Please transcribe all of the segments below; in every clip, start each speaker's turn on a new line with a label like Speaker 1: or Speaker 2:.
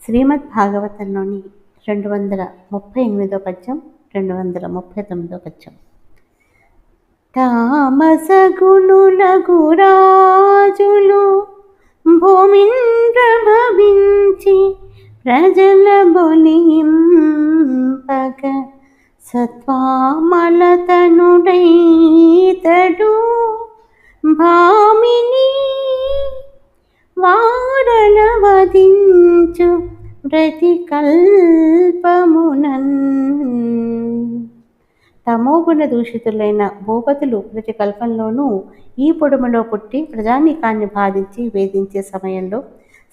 Speaker 1: శ్రీమద్ భాగవతంలోని 238 పద్యం, 239 పద్యం. తామసగుణులగు రాజులు భూమింద్రభవించి ప్రజల బొలింపగ సత్వామలతనుడైతడు భామిని వారల వధించు ప్రతికల్పమునన్. తమోగుణ దూషితులైన భూపతులు ప్రతి కల్పంలోనూ ఈ పొడుములో పుట్టి ప్రజానీకాన్ని బాధించి వేధించే సమయంలో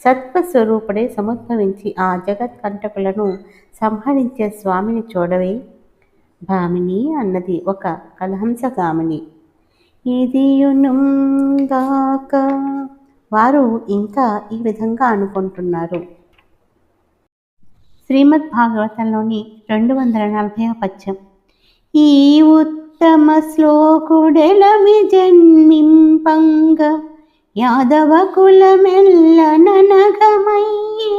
Speaker 1: సత్వస్వరూపుడై సముద్భవించి ఆ జగత్కంటకులను సంహరించే స్వామిని చూడవే. భామిని అన్నది ఒక కలహంసగామిని. ఇదియునుగాక వారు ఇంకా ఈ విధంగా అనుకుంటున్నారు. శ్రీమద్ భాగవతంలోని 240 పద్యం. ఈ ఉత్తమ శ్లోకుడెలమి జన్మింపంగ యాదవ కులమెల్లననగమయ్యే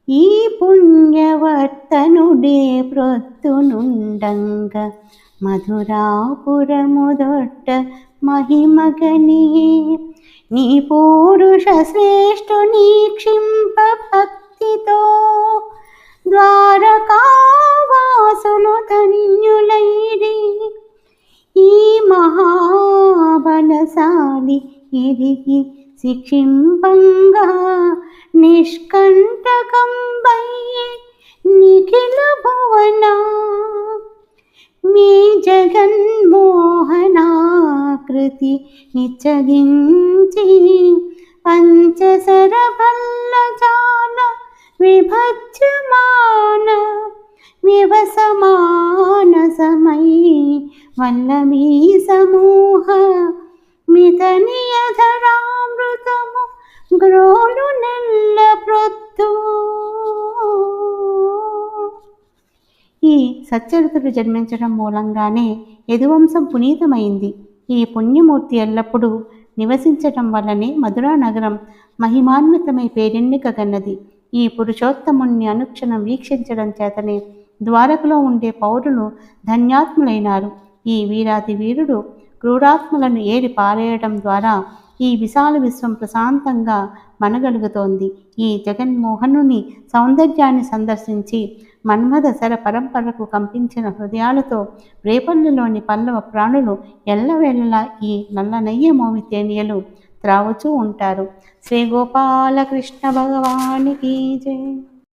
Speaker 1: ఈ పుణ్యవర్తనుడే ప్రొత్తునుండంగ మధురాపురముదొట్ట మహిమగనియే నీ పురుష శ్రేష్ఠుని క్షింప భక్తితో ద్వారకావాసులు ధన్యులైరి ఈ మహాబలశాలి ఎరిగి శిక్షింపంగా నిష్కంటకంబయ్యే నిఖిల భువన మీ జగన్మోహనాకృతి నిచ్చగించి పంచసర భల్లజాల విభజ్యమాన వివసమానసమై వల్లమీ సమూహ మితనియధరామృతము గ్రోలు నెల్ల ప్రొత్తు. ఈ సచ్చరితుడు జన్మించడం మూలంగానే యదువంశం పునీతమైంది. ఈ పుణ్యమూర్తి ఎల్లప్పుడూ నివసించటం వల్లనే మధురా నగరం మహిమాన్వితమై పేరెన్నికగన్నది. ఈ పురుషోత్తముణ్ణి అనుక్షణం వీక్షించడం చేతనే ద్వారకలో ఉండే పౌరులు ధన్యాత్ములైనారు. ఈ వీరాది వీరుడు క్రూరాత్మలను ఏరి పారేయడం ద్వారా ఈ విశాల విశ్వం ప్రశాంతంగా మనగలుగుతోంది. ఈ జగన్మోహనుని సౌందర్యాన్ని సందర్శించి మన్మథ శర పరంపరకు కంపించిన హృదయాలతో రేపల్లిలోని పల్లవ ప్రాణులు ఎల్లవేళలా ఈ నల్లనయ్య మోమి తేనియలు త్రావుచూ ఉంటారు. శ్రీ గోపాలకృష్ణ భగవానికి జై.